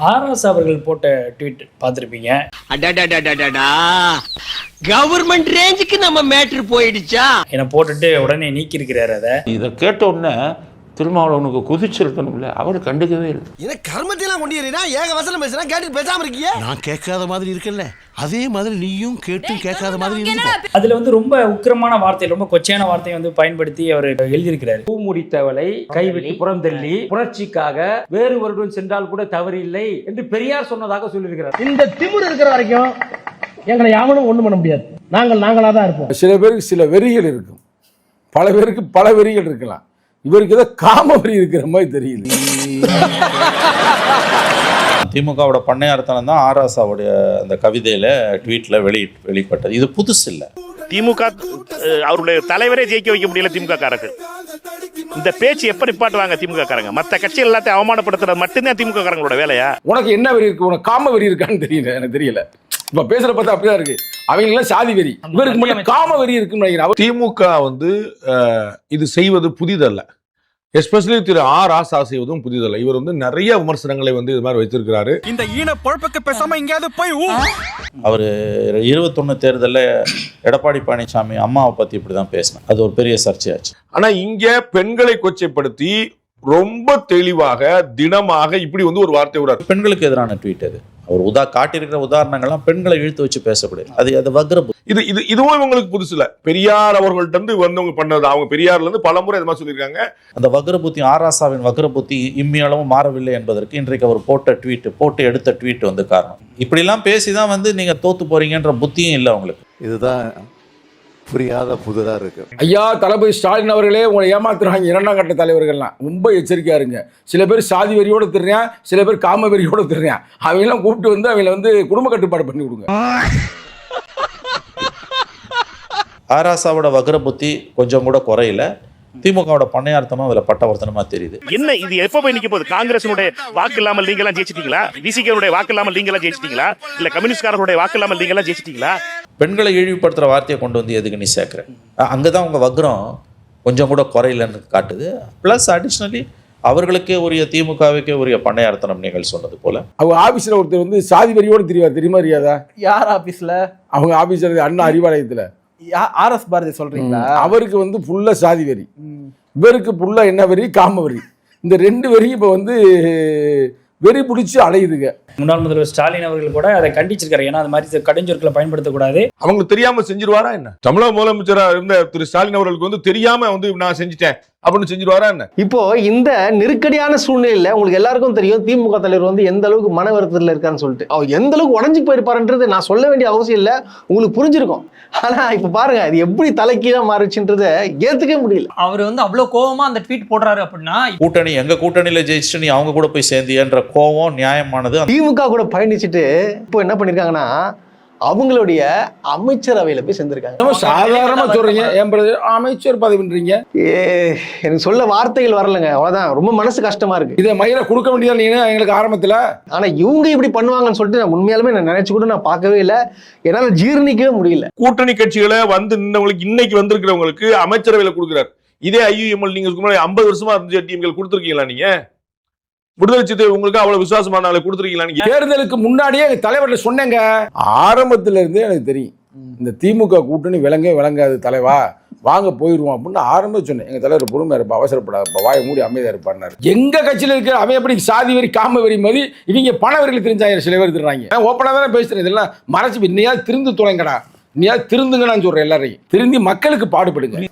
RS அவர்கள் போட்ட tweet பார்த்துருப்பீங்க. கவர்மெண்ட் ரேஞ்சுக்கு நம்ம மேட்ரு போயிடுச்சா என்னை போட்டுட்டு உடனே நீக்கி இருக்கிறாரு. அதை இதை கேட்ட உடனே திருமாவளவனுக்கு குதிச்சிருக்கணும்ல, அவர் கண்டுக்கவே இல்லை. என்ன கர்மத்தையெல்லாம் கொண்டு ஏக வசனம் பேசுனா கேட்டு பேசாம இருக்கீங்க. நான் கேட்காத மாதிரி இருக்கல, அதே மாதிரி நீயும் கேட்டு கேட்காத மாதிரி இருக்க. அதுல வந்து ரொம்ப உக்கிரமான வார்த்தை, ரொம்ப கொச்சையான வார்த்தையை வந்து பயன்படுத்தி அவர் எழுதியிருக்கிறார். பூ முடித்தவளை கைவிட்டு புறம் தள்ளி புணர்ச்சிக்காக வேறு ஒருவன் சென்றால் கூட தவறு இல்லை என்று பெரியார் சொன்னதாக சொல்லியிருக்கிறார். இந்த திமிரு இருக்கிற வரைக்கும் எங்களை யாவனும் ஒண்ணும் பண்ண முடியாது. நாங்களா தான் இருப்போம். சில பேருக்கு சில வெறிகள் இருக்கும், பல பேருக்கு பல வெறிகள் இருக்கலாம். இவருக்கு ஏதோ காம வெறி இருக்கிற மாதிரி தெரியுது. திமுகவோட பண்ணையார்த்தனம் தான் ஆராசாவுடைய அந்த கவிதையில ட்வீட்ல வெளிப்பட்டது. இது புதுசு இல்ல. திமுக அவருடைய தலைவரே ஜெயிக்க வைக்க முடியல திமுக காரர்கள். இந்த பேச்சு எப்ப நிப்பாட்டுவாங்க திமுக காரங்க? மற்ற கட்சிகள் எல்லாத்தையும் அவமானப்படுத்துறது மட்டும்தான் திமுக காரங்களோட வேலையா? உனக்கு என்ன வெறி இருக்கு? உனக்கு காம வெறி இருக்கான்னு தெரியல, எனக்கு தெரியல. இப்ப பேசுற பார்த்தா அப்படிதான் இருக்கு. அவங்க எல்லாம் சாதி வெறி, இவருக்கு மட்டும் காம வெறி இருக்குன்னு நினைக்கிறேன். திமுக வந்து இது செய்வது புதிதல்ல. எஸ்பெஷலி திரு ஆர் ராசா செய்வதும் புதிதல்ல. இவர் வந்து நிறைய விமர்சனங்களை வந்து இது மாதிரி வச்சிருக்கிறாரு. இந்த ஈன பொழப்புக்கு பேசாம எங்கேயாவது போய் அவர் 21 தேர்தலில் எடப்பாடி பழனிசாமி அம்மாவை பத்தி இப்படிதான் பேசினார். அது ஒரு பெரிய சர்ச்சையாச்சு. ஆனா இங்க பெண்களை கொச்சைப்படுத்தி ரொம்ப தெளிவாக தினமாக இப்படி வந்து ஒரு வார்த்தை விடாது. பெண்களுக்கு எதிரான ட்வீட் அது. அவர் காட்டியிருக்கிற உதாரணங்கள்லாம் பெண்களை இழுத்து வச்சு பேசக்கூடாது. அது வக்ர இதுவும் இவங்களுக்கு புதுசு இல்ல. பெரியார் அவர்கள்ட்ட இருந்து வந்தவங்க பண்ணது. அவங்க பெரியார்ல இருந்து பல முறை இது மாதிரி சொல்லியிருக்காங்க. அந்த வக்ர புத்தி, ஆராசாவின் வக்ர புத்தி இம்மியளவும் மாறவில்லை என்பதற்கு இன்றைக்கு அவர் போட்டு எடுத்த ட்வீட் வந்து காரணம். இப்படிலாம் பேசிதான் வந்து நீங்க தோத்து போறீங்கன்ற புத்தியும் இல்லை அவங்களுக்கு. இதுதான் புரியாத புதுதா இருக்கு. ஐயா தளபதி ஸ்டாலின் அவர்களே உங்களை ஏமாத்துறாங்க. இரண்டாம் கட்ட தலைவர்கள்லாம் ரொம்ப எச்சரிக்கையா இருங்க. சில பேர் சாதி வெறியோட திடுறேன், சில பேர் காம வெறியோட திடுறேன். அவங்கெல்லாம் கூப்பிட்டு வந்து அவங்களை வந்து குடும்ப கட்டுப்பாடு பண்ணி கொடுங்க. ஆராசாவோட வக்ர புத்தி கொஞ்சம் கூட குறையில. திமுகவோட பண்ணையார்த்தமும் அதுல பட்டவர்த்தனமா தெரியுது. என்ன இது எப்ப போய் நிக்க போகுது? காங்கிரஸுடைய வாக்கு இல்லாமல் நீங்க எல்லாம் ஜெயிச்சிட்டீங்களா? விசிகேவுடைய வாக்கு இல்லாமல் நீங்க எல்லாம் ஜெயிச்சிட்டீங்களா? இல்ல கம்யூனிஸ்ட்காரர்களுடைய வாக்கு இல்லாமல் நீங்க எல்லாம் ஜெயிச்சிட்டீங்களா? பெண்களை இழிவுபடுத்துற வார்த்தையை கொண்டு வந்து எதுக்கு நீ சேர்க்கிற? அங்கதான் உங்க வக்ரம் கொஞ்சம் கூட குறையிலன்னு காட்டுது. பிளஸ் அடிஷ்னலி அவர்களுக்கே உரிய, திமுகவுக்கே உரிய பண்ணையார்த்தனம் நீங்கள் சொன்னது போல. அவங்க ஆபீஸ்ல ஒருத்தர் வந்து சாதி வெறியோட தெரியுமா தெரியாதா? யார் ஆபீஸ்ல? அவங்க ஆபீஸ்ல அண்ணா அறிவாலயத்துல ஆர்எஸ் பாரதி சொல்றீங்களா? அவருக்கு வந்து புல்ல சாதி வெறி, இவருக்கு புல்ல என்ன வெறி? காம வெறி. இந்த ரெண்டு வெறி இப்ப வந்து வெறி பிடிச்சி அலையுதுங்க. முன்னாள் முதல்வர் ஸ்டாலின் அவர்கள் கூட அதை கண்டிச்சிருக்காரு. ஏன்னா அது மாதிரி கடுஞ்சொற்களை பயன்படுத்தக்கூடாது. அவங்களுக்கு தெரியாம செஞ்சிருவாரா என்ன? தமிழக முதலமைச்சரா இருந்த திரு ஸ்டாலின் அவர்களுக்கு வந்து தெரியாம வந்து நான் செஞ்சுட்டேன் அப்படின்னு செஞ்சிருவாரா என்ன? இப்போ இந்த நெருக்கடியான சூழ்நிலையில உங்களுக்கு எல்லாருக்கும் தெரியும் திமுக தலைவர் வந்து எந்த அளவுக்கு மன வருத்தத்தில் இருக்கான்னு சொல்லிட்டு. அவர் எந்த அளவுக்கு உடஞ்சி போயிருப்பாருன்றது நான் சொல்ல வேண்டிய அவசியம் இல்லை, உங்களுக்கு புரிஞ்சிருக்கும். ஆனா இப்ப பாருங்க இது எப்படி தலைக்கீழா மாறிச்சுன்றத ஏத்துக்கவே முடியல. அவர் வந்து அவ்வளவு கோவமா அந்த ட்வீட் போடுறாரு அப்படின்னா, கூட்டணி எங்க கூட்டணியில ஜெயிச்சுட்டு நீ அவங்க கூட போய் சேர்ந்தியன்ற கோவம் நியாயமானது. திமுக கூட பயணிச்சுட்டு இப்போ என்ன பண்ணிருக்காங்கன்னா அவங்களுடைய அமைச்சரவையில போய் சேர்ந்திருக்காங்க. சாதாரணமா சொல்றீங்க, அமைச்சர் பதவின்றீங்க. எனக்கு சொல்ல வார்த்தைகள் வரலங்க, அவ்வளவுதான். ரொம்ப மனசு கஷ்டமா இருக்கு. இதை மயில கொடுக்க வேண்டியது நீங்க எங்களுக்கு ஆரம்பத்துல. ஆனா இவங்க இப்படி பண்ணுவாங்கன்னு சொல்லிட்டு நான் உண்மையாலுமே நான் நினைச்சு கூட நான் பார்க்கவே இல்லை. என்னால ஜீர்ணிக்கவே முடியல. கூட்டணி கட்சிகளை வந்து நின்றவங்களுக்கு இன்னைக்கு வந்திருக்கிறவங்களுக்கு அமைச்சரவையில கொடுக்குறாரு. இதே ஐயுஎம்எல் நீங்க 50 வருஷமா இருந்துச்சு டீம்கள் கொடுத்துருக்கீங்களா? நீங்க விடுதலை சிறுத்தைகள் உங்களுக்கு அவ்வளவு விசுவாசமான கொடுத்துருக்கீங்களா? தேர்தலுக்கு முன்னாடியே தலைவர்கிட்ட சொன்னேங்க. ஆரம்பத்துல இருந்தே எனக்கு தெரியும் இந்த திமுக கூட்டணி விளங்காது தலைவா, வாங்க போயிருவோம் அப்படின்னு ஆரம்பம் சொன்னேன். எங்க தலைவர் பொறுமையா இருப்பா, அவசரப்படாத, வாயை மூடி அமைதியா இருப்பாரு. எங்க கட்சியில இருக்க அவன் எப்படி சாதி வரி காம வரி மாதிரி இவங்க பண வரிகள் தெரிஞ்சாங்க. சில பேர் திருறாங்க. ஓப்பனா தானே பேசுறேன். இதெல்லாம் மறைச்சு இன்னையாவது திருந்து தொலைங்கடா, இன்னையாவது திருந்துங்க நான் சொல்றேன். எல்லாரையும் திருந்தி மக்களுக்கு பாடுபடுங்க.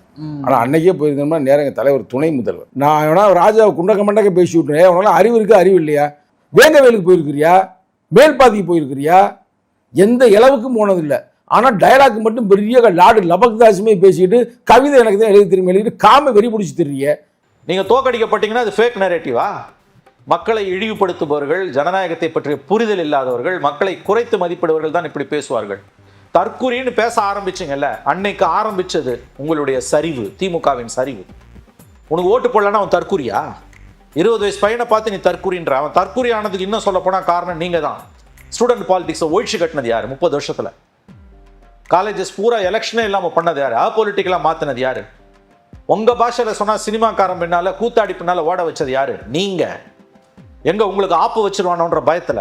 ஆனா அன்னைக்கே போயிருந்தோம்னா நேரங்க தலைவர் துணை முதல்வர் நான் ராஜாவை குண்டக்க மண்டக்க பேசி விட்டுறேன். அவனால அறிவு இருக்கு, அறிவு இல்லையா? வேங்கவேலுக்கு போயிருக்கிறியா? மேல்பாதிக்கு போயிருக்கிறியா? எந்த இளவுக்கும் போனதில்லை. ஆனா டயலாக் மட்டும் பெரிய லாடு லபக்தாசுமே பேசிட்டு கவிதை எனக்கு தான் எழுதி திரும்பி எழுதிட்டு காம வெறி பிடிச்சி தெரியுங்க. நீங்க தோக்கடிக்கப்பட்டீங்கன்னா அது ஃபேக் நரேட்டிவா? மக்களை இழிவுபடுத்துபவர்கள், ஜனநாயகத்தை பற்றிய புரிதல் இல்லாதவர்கள், மக்களை குறைத்து மதிப்பிடுவர்கள் தான் இப்படி பேசுவார்கள். தற்குறின்னு பேச ஆரம்பிச்சிங்கல்ல, அன்னைக்கு ஆரம்பிச்சது உங்களுடைய சரிவு, திமுகவின் சரிவு. உனக்கு ஓட்டு போடலன்னா அவன் தற்குறியா? 20 வயசு பையனை பார்த்து நீ தற்குறின்ற. அவன் தற்குறி ஆனதுக்கு இன்னும் சொல்ல போனா காரணம் நீங்க தான். ஸ்டூடெண்ட் பாலிடிக்ஸை ஒழிச்சு கட்டினது யாரு? 30 வருஷத்துல காலேஜஸ் பூரா எலெக்ஷனே இல்லாம பண்ணது யாரு? அபொலிட்டிக்கலா மாத்தினது யாரு? உங்க பாஷையில சொன்னா சினிமாக்காரன் பின்னால கூத்தாடி பின்னால ஓட வச்சது யாரு? நீங்க. எங்க உங்களுக்கு ஆப்பு வச்சிருவானோன்ற பயத்துல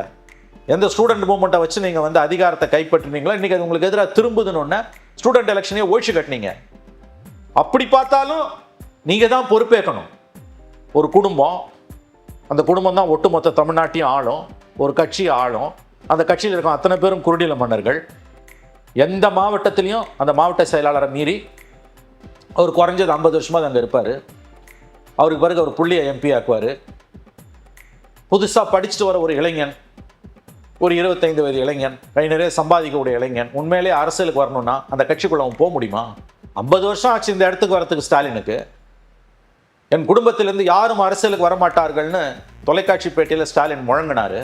எந்த ஸ்டூடெண்ட் மூவ்மெண்ட்டை வச்சு நீங்க வந்து அதிகாரத்தை கைப்பற்றினீங்களோ இன்னைக்கு அது உங்களுக்கு எதிராக திரும்புதுன்னு ஸ்டூடெண்ட் எலெக்ஷனே ஒழிச்சு கட்டினீங்க. அப்படி பார்த்தாலும் நீங்க தான் பொறுப்பேற்கணும். ஒரு குடும்பம், அந்த குடும்பம் தான் ஒட்டுமொத்த தமிழ்நாட்டையும் ஆளும், ஒரு கட்சி ஆளும். அந்த கட்சியில் இருக்கும் அத்தனை பேரும் குறுநில மன்னர்கள். எந்த மாவட்டத்திலையும் அந்த மாவட்ட செயலாளரை மீறி அவர் குறைஞ்சது 50 வருஷமா அங்கே இருப்பார். அவருக்கு பிறகு அவர் புள்ளியை எம்பி ஆக்குவார். புதுசாக படிச்சுட்டு வர ஒரு இளைஞன், ஒரு 25 வயது இளைஞன், கை நிறைய சம்பாதிக்கக்கூடிய இளைஞன் உண்மையிலே அரசியலுக்கு வரணும்னா அந்த கட்சிக்குள்ள அவன் போக முடியுமா? 50 வருஷம் ஆச்சு இந்த இடத்துக்கு வரத்துக்கு ஸ்டாலினுக்கு. என் குடும்பத்திலிருந்து யாரும் அரசியலுக்கு வரமாட்டார்கள்னு தொலைக்காட்சி பேட்டியில் ஸ்டாலின் முழங்கினார்.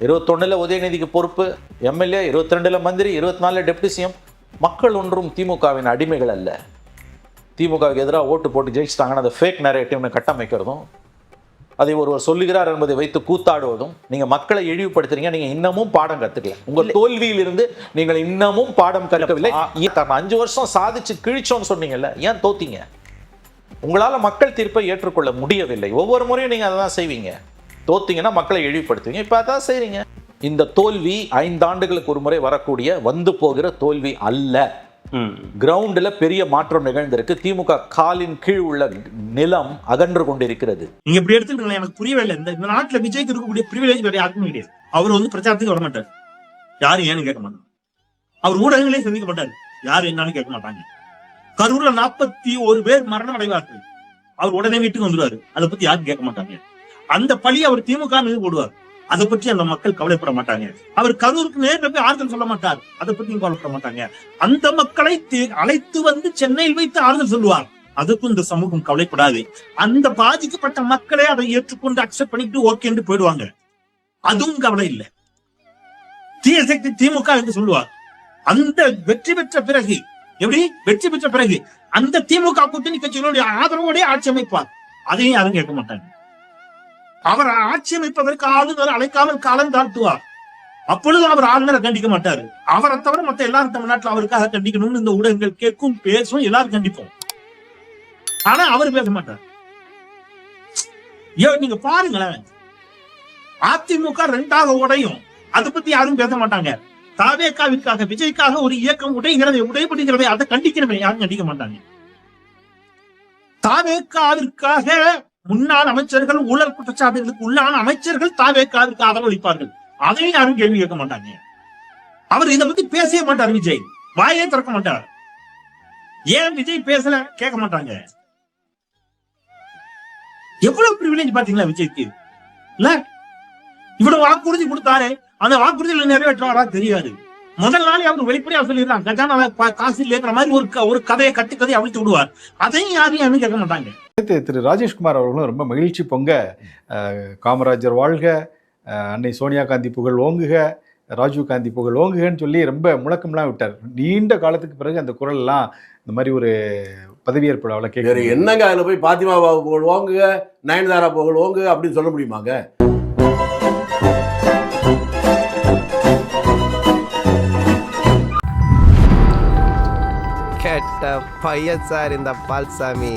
21 உதயநிதிக்கு பொறுப்பு, எம்எல்ஏ 22 மந்திரி, 24 டெப்டி சிஎம். மக்கள் ஒன்றும் திமுகவின் அடிமைகள் அல்ல. திமுகவுக்கு எதிராக ஓட்டு போட்டு ஜெயிச்சிட்டாங்கன்னு அந்த ஃபேக் நரேட்டிவ்னு கட்டமைக்கிறதும், அதை ஒருவர் சொல்லுகிறார் என்பதை வைத்து கூத்தாடுவதும், நீங்க மக்களை இழிவுபடுத்துறீங்க. நீங்க இன்னமும் பாடம் கத்துக்கல. உங்க தோல்வியிலிருந்து நீங்கள் இன்னமும் பாடம் கற்கவில்லை. 5 வருஷம் சாதிச்சு கிழிச்சோன்னு சொன்னீங்கல்ல, ஏன் தோத்தீங்க? உங்களால மக்கள் தீர்ப்பை ஏற்றுக்கொள்ள முடியவில்லை. ஒவ்வொரு முறையும் நீங்க அதை தான் செய்வீங்க. தோத்தீங்கன்னா மக்களை இழிவுபடுத்துவீங்க. இப்ப அதான் செய்றீங்க. இந்த தோல்வி 5 ஆண்டுகளுக்கு ஒரு முறை வரக்கூடிய வந்து போகிற தோல்வி அல்ல. கிரவுண்ட்ல பெரிய மாற்றம் நிகழ்ந்திருக்கு. திமுக காலின் கீழ் உள்ள நிலம் அகன்று கொண்டிருக்கிறது. நீங்க இப்படி எடுத்துக்கிட்டீங்களா? எனக்கு புரியவே இல்லை. இந்த நாட்டுல விஜய்க்கு இருக்கக்கூடிய பிரிவிலேஜ் வேற யாருக்குமே கிடையாது. அவர் வந்து பிரச்சாரத்துக்கு வர மாட்டார், யாரும் ஏன்னு கேட்க மாட்டாங்க. அவர் ஊடகங்களே சந்திக்க மாட்டாரு, யாரும் என்னன்னு கேட்க மாட்டாங்க. கரூர்ல 41 பேர் மரணம் அடைவார்கள், அவர் உடனே வீட்டுக்கு வந்துடுவாரு, அதை பத்தி யாரும் கேட்க மாட்டாங்க. அந்த பழி அவர் திமுக மீது போடுவார், அதை பற்றி அந்த மக்கள் கவலைப்பட மாட்டாங்க. அவர் கரூருக்கு நேரில் போய் ஆறுதல் சொல்ல மாட்டார், அதை பற்றியும் கவலைப்பட மாட்டாங்க. அந்த மக்களை அழைத்து வந்து சென்னையில் வைத்து ஆறுதல் சொல்லுவார், அதுக்கும் இந்த சமூகம் கவலைப்படாது. அந்த பாதிக்கப்பட்ட மக்களை அதை ஏற்றுக்கொண்டு அக்செப்ட் பண்ணிட்டு ஓகேன்னு போயிடுவாங்க, அதுவும் கவலை இல்லை. தீய சக்தி திமுக என்று சொல்லுவார். அந்த வெற்றி பெற்ற பிறகு, எப்படி வெற்றி பெற்ற பிறகு அந்த திமுக கூட்டணி கட்சிகளுடைய ஆதரவோட ஆட்சி அமைப்பார், அதையும் யாரும் கேட்க மாட்டாங்க. அவர் ஆட்சி அமைப்பதற்கு ஆளுநர் அழைக்காமல் காலம் தாழ்த்துவார், அப்பொழுது அவர் ஆளுநரை கண்டிக்க மாட்டாரு. அவரை தவிர மத்த எல்லாரும் தமிழ்நாட்டில் அவருக்காக கண்டிக்கணும்னு இந்த ஊடகங்கள் கேட்கும், பேசும், எல்லாரும் கண்டிப்போம். ஆனா அவர் பேச மாட்டார். நீங்க பாருங்களேன், அதிமுக 2ஆக உடையும், அதை பத்தி யாரும் பேச மாட்டாங்க. தாவேகாவிற்காக, விஜய்க்காக ஒரு இயக்கம் உடைபடுகிறதை அதை கண்டிக்கிறவங்க யாரும் கண்டிக்க மாட்டாங்க. தாவேகாவிற்காக முன்னாள் அமைச்சர்கள், ஊழல் குற்றச்சாட்டுகளுக்கு உள்ளான அமைச்சர்கள் தாவேகாவிற்கு ஆதரவளிப்பார்கள், அதையும் யாரும் கேள்வி கேட்க மாட்டாங்க. அவர் இதை பத்தி பேசவே மாட்டார். விஜய் வாயே திறக்க மாட்டார். ஏன் விஜய் பேசல கேட்க மாட்டாங்க. எவ்வளவு பிரிவிலேஜ் பாத்தீங்களா விஜய்க்கு? இல்ல இவ்வளவு வாக்குறுதி கொடுத்தாரு, அந்த வாக்குறுதியில் நிறைவேற்றுவாரா தெரியாது. முதல் நாளே அவர் வெளிப்படையா சொல்லிடுறாங்க, கஜானாவை காசு இல்லைங்கிற மாதிரி ஒரு கதையை கட்டுக்கதையை அவிழ்த்து விடுவார், அதையும் யாரும் கேட்க மாட்டாங்க. திரு ராஜேஷ்குமார் அவர்களும் ரொம்ப மகிழ்ச்சி பொங்க காமராஜர் வாழ்க, அன்னை சோனியா காந்தி புகழ் ஓங்குக, ராஜீவ் காந்தி புகழ் ஓங்குகன்னு சொல்லி ரொம்ப முழக்கம்லாம் விட்டார். நீண்ட காலத்துக்கு பிறகு அந்த குரல் எல்லாம் இந்த மாதிரி ஒரு பதவியேற்பு விழாவில் கேட்குற என்னங்க, அதில் போய் பாத்திமா புகழ் ஓங்குக, நயன்தாரா புகழ் ஓங்குக அப்படின்னு சொல்ல முடியுமாங்க? கெட்ட பையன் சார் இந்த பால்சாமி.